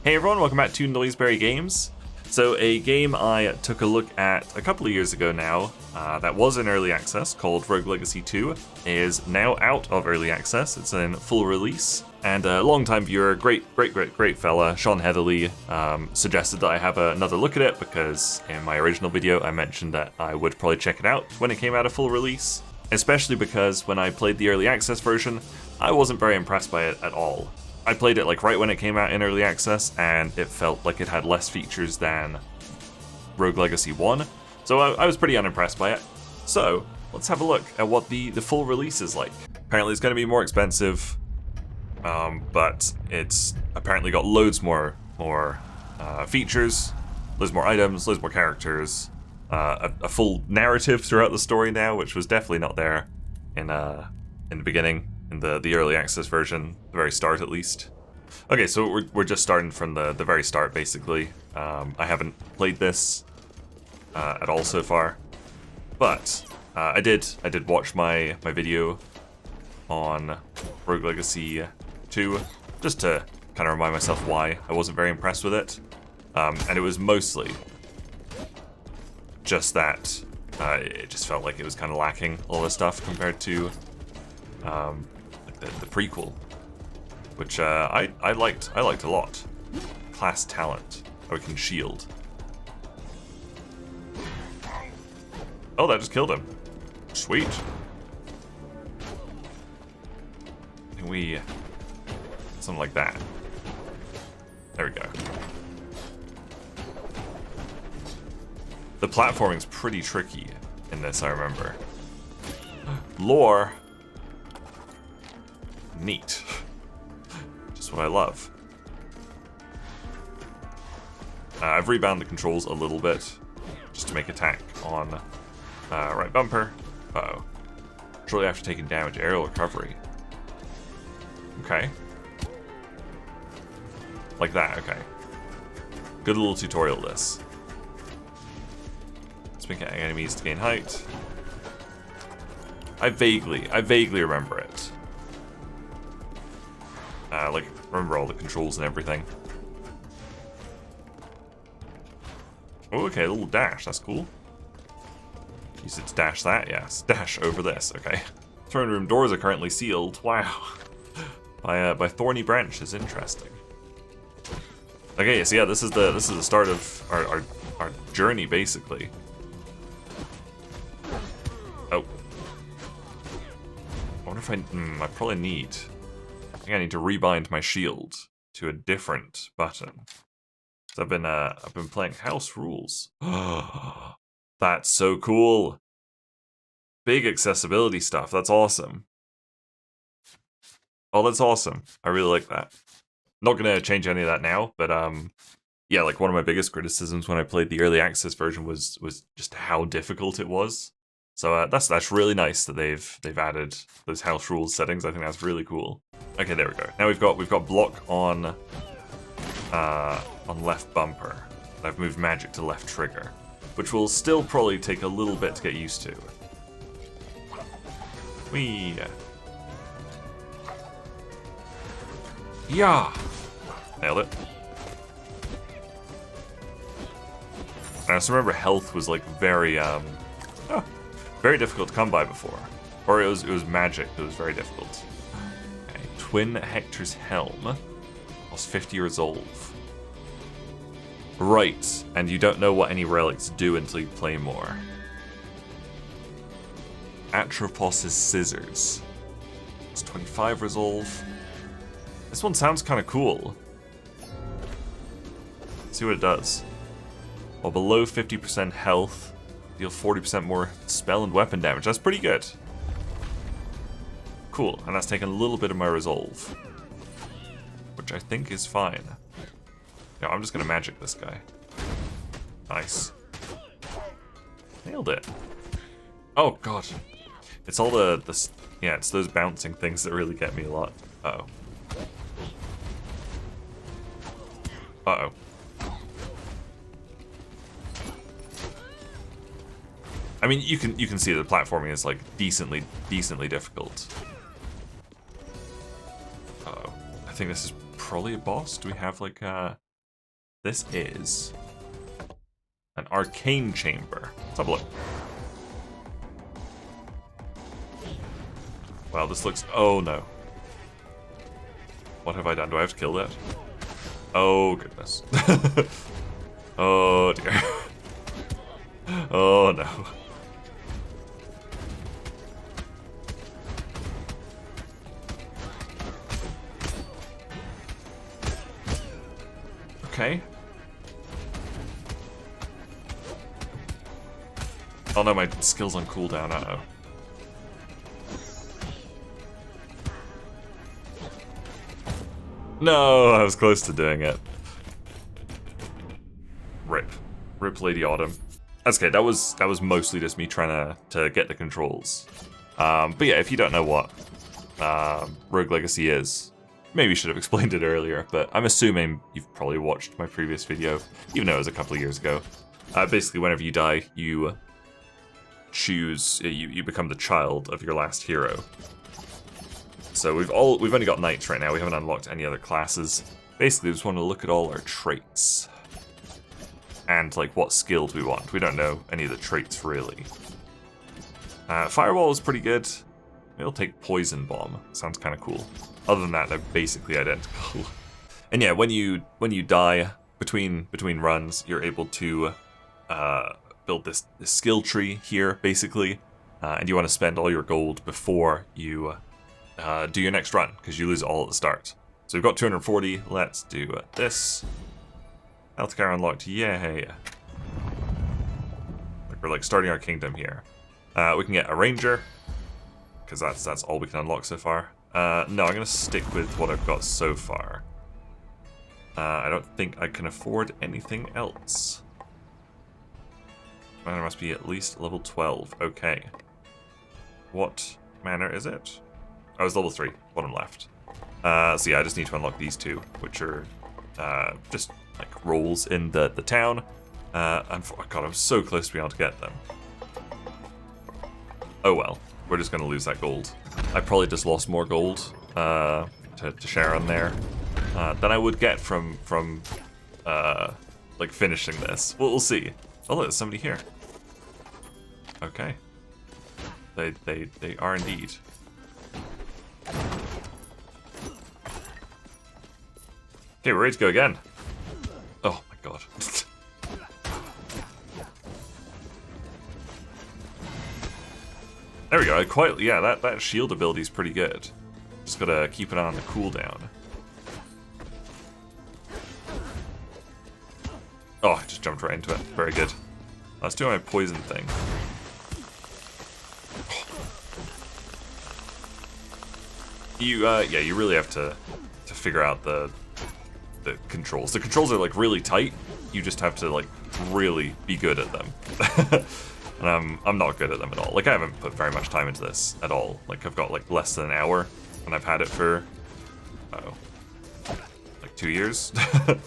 Hey everyone, welcome back to Noiseberry Games. So a game I took a look at a couple of years ago now that was in early access called Rogue Legacy 2 is now out of early access. It's in full release. And a long-time viewer, great fella, Sean Heatherly, suggested that I have another look at it because in my original video I mentioned that I would probably check it out when it came out of full release. Especially because when I played the early access version, I wasn't very impressed by it at all. I played it like right when it came out in early access, and it felt like it had less features than Rogue Legacy 1, so I was pretty unimpressed by it. So let's have a look at what the full release is like. Apparently it's going to be more expensive, but it's apparently got loads more features, loads more items, loads more characters, a full narrative throughout the story now, which was definitely not there in the beginning. In the early access version, the very start at least. Okay, so we're just starting from the very start, basically. I haven't played this at all so far, but I did watch my video on Rogue Legacy 2 just to kind of remind myself why I wasn't very impressed with it, and it was mostly just that it just felt like it was kind of lacking all this stuff compared to the prequel, which I liked a lot. Class talent. Oh, we can shield. Oh, that just killed him. Sweet. We something like that. There we go. The platforming's pretty tricky in this, I remember. Lore. Neat. Just what I love. I've rebound the controls a little bit, just to make attack on right bumper. Uh-oh. Shortly after taking damage, aerial recovery. Okay. Like that, okay. Good little tutorial this. Spin at enemies to gain height. I vaguely remember it. Like, remember all the controls and everything. Oh, okay, a little dash, that's cool. Use it to dash that, yes. Dash over this, okay. Throne room doors are currently sealed, wow. By thorny branches, interesting. Okay, so yeah, this is the start of our journey, basically. Oh. I wonder if I probably need... I need to rebind my shield to a different button. So I've been playing House Rules. That's so cool. Big accessibility stuff. That's awesome. Oh, that's awesome. I really like that. Not gonna change any of that now, but yeah, like one of my biggest criticisms when I played the early access version was just how difficult it was. So that's really nice that they've added those House Rules settings. I think that's really cool. Okay, there we go. Now we've got block on left bumper. I've moved magic to left trigger, which will still probably take a little bit to get used to. Whee! Yeah! Nailed it. I also remember health was like very difficult to come by before. Or it was magic that was very difficult. Okay. Twin Hector's Helm. Lost 50 resolve. Right, and you don't know what any relics do until you play more. Atropos' Scissors. It's 25 resolve. This one sounds kind of cool. Let's see what it does. While below 50% health, deal 40% more spell and weapon damage. That's pretty good. Cool, and that's taken a little bit of my resolve, which I think is fine. Yeah, I'm just gonna magic this guy. Nice. Nailed it. Oh god. It's all yeah, it's those bouncing things that really get me a lot. Uh-oh. Uh-oh. I mean, you can see the platforming is like decently difficult. Uh-oh. I think this is probably a boss. Do we have like This is an arcane chamber. Let's have a look. Wow, this looks... Oh, no. What have I done? Do I have to kill that? Oh, goodness. Oh, dear. Oh, no. Okay. Oh no, my skill's on cooldown, uh-oh. No, I was close to doing it. Rip. Rip Lady Autumn. That's okay, that was mostly just me trying to get the controls. But yeah, if you don't know what Rogue Legacy is, maybe should have explained it earlier, but I'm assuming you've probably watched my previous video, even though it was a couple of years ago. Basically, whenever you die, you choose, you become the child of your last hero. So we've only got knights right now. We haven't unlocked any other classes. Basically, we just want to look at all our traits and like what skills we want. We don't know any of the traits really. Fireball is pretty good. We'll take Poison Bomb. Sounds kind of cool. Other than that, they're basically identical. And yeah, when you die between runs, you're able to build this skill tree here, basically, and you want to spend all your gold before you do your next run, because you lose all at the start. So we've got 240. Let's do this. Healthcare unlocked. Yay! We're like starting our kingdom here. We can get a ranger, because that's all we can unlock so far. No, I'm gonna stick with what I've got so far. I don't think I can afford anything else. Manor must be at least level 12. Okay. What manor is it? Oh, it's level 3. Bottom left. So yeah, I just need to unlock these two, which are just like roles in the town. And oh god, I'm so close to being able to get them. Oh well, we're just gonna lose that gold. I probably just lost more gold to share on there than I would get from like finishing this. We'll see. Oh look, there's somebody here. Okay. They are indeed. Okay, we're ready to go again. Oh my god. There we go. Yeah, that shield ability is pretty good. Just gotta keep an eye on the cooldown. Oh, I just jumped right into it. Very good. Let's do my poison thing. Yeah, you really have to figure out the controls. The controls are like really tight. You just have to like really be good at them. And I'm not good at them at all. Like I haven't put very much time into this at all. Like I've got like less than an hour, and I've had it for like 2 years. Well,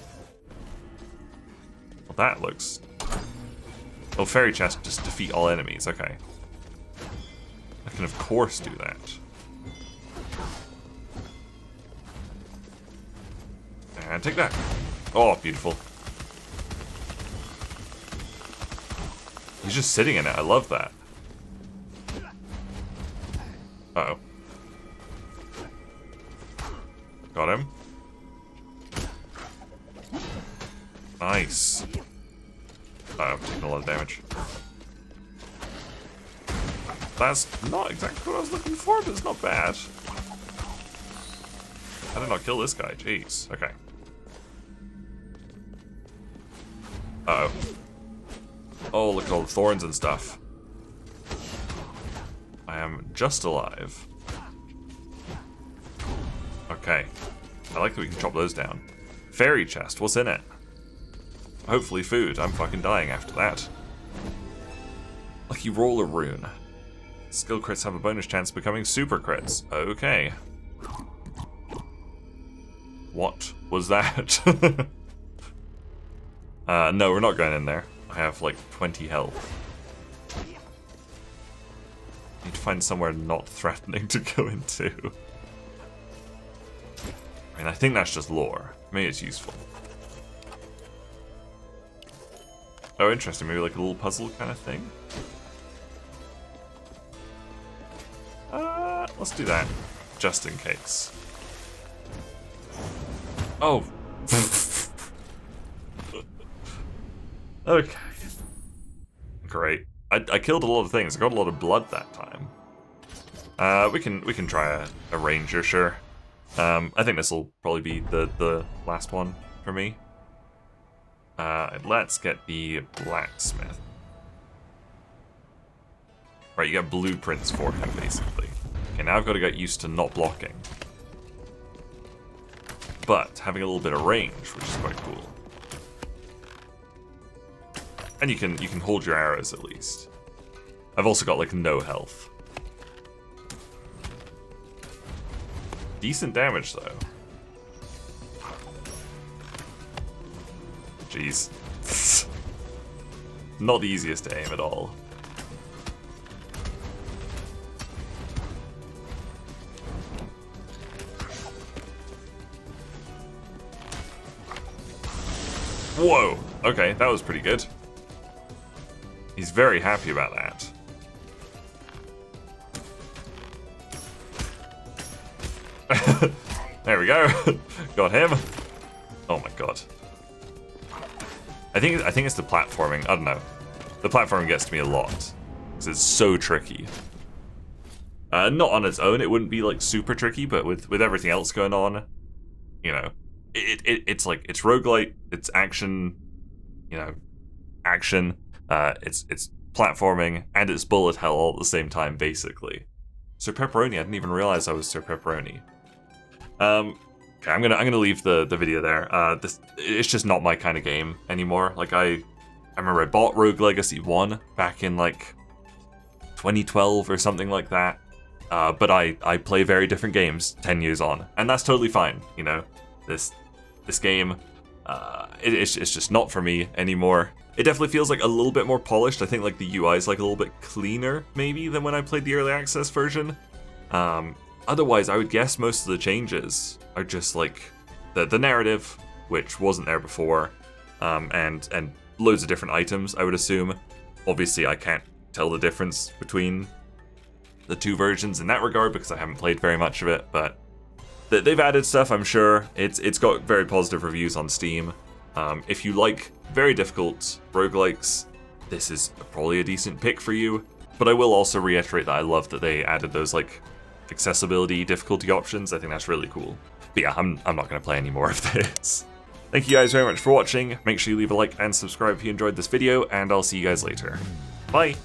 that looks. Oh, fairy chest just defeat all enemies. Okay, I can of course do that. And take that. Oh, beautiful. He's just sitting in it. I love that. Uh-oh. Got him. Nice. Uh-oh, I'm taking a lot of damage. That's not exactly what I was looking for, but it's not bad. I did not kill this guy. Jeez. Okay. Uh-oh. Oh, look at all the thorns and stuff. I am just alive. Okay. I like that we can chop those down. Fairy chest, what's in it? Hopefully food. I'm fucking dying after that. Lucky roller rune. Skill crits have a bonus chance of becoming super crits. Okay. What was that? No, we're not going in there. I have like 20 health. Need to find somewhere not threatening to go into. I mean, I think that's just lore. Maybe it's useful. Oh, interesting. Maybe like a little puzzle kind of thing. Let's do that, just in case. Oh. Okay. Great. I killed a lot of things. I got a lot of blood that time. We can try a ranger, sure. I think this will probably be the last one for me. Let's get the blacksmith. Right, you get blueprints for him, basically. Okay, now I've got to get used to not blocking. But having a little bit of range, which is quite cool. And you can hold your arrows at least. I've also got like no health. Decent damage though. Jeez. Not the easiest to aim at all. Whoa! Okay, that was pretty good. He's very happy about that. There we go. Got him. Oh my god. I think it's the platforming. I don't know. The platforming gets to me a lot because it's so tricky. Not on its own, it wouldn't be like super tricky, but with everything else going on, you know, it's like it's roguelite, it's action, you know, action. It's platforming and it's bullet hell all at the same time, basically. Sir Pepperoni, I didn't even realize I was Sir Pepperoni. Okay, I'm gonna leave the video there. It's just not my kind of game anymore. Like I remember I bought Rogue Legacy 1 back in like 2012 or something like that. But I play very different games 10 years on, and that's totally fine. You know, this game, it's just not for me anymore. It definitely feels like a little bit more polished. I think like the UI is like a little bit cleaner maybe than when I played the early access version. Otherwise, I would guess most of the changes are just like the narrative, which wasn't there before, and loads of different items, I would assume. Obviously, I can't tell the difference between the two versions in that regard because I haven't played very much of it, but they've added stuff, I'm sure. It's got very positive reviews on Steam. If you like very difficult roguelikes, this is probably a decent pick for you. But I will also reiterate that I love that they added those like accessibility difficulty options. I think that's really cool. But yeah, I'm not going to play any more of this. Thank you guys very much for watching. Make sure you leave a like and subscribe if you enjoyed this video, and I'll see you guys later. Bye!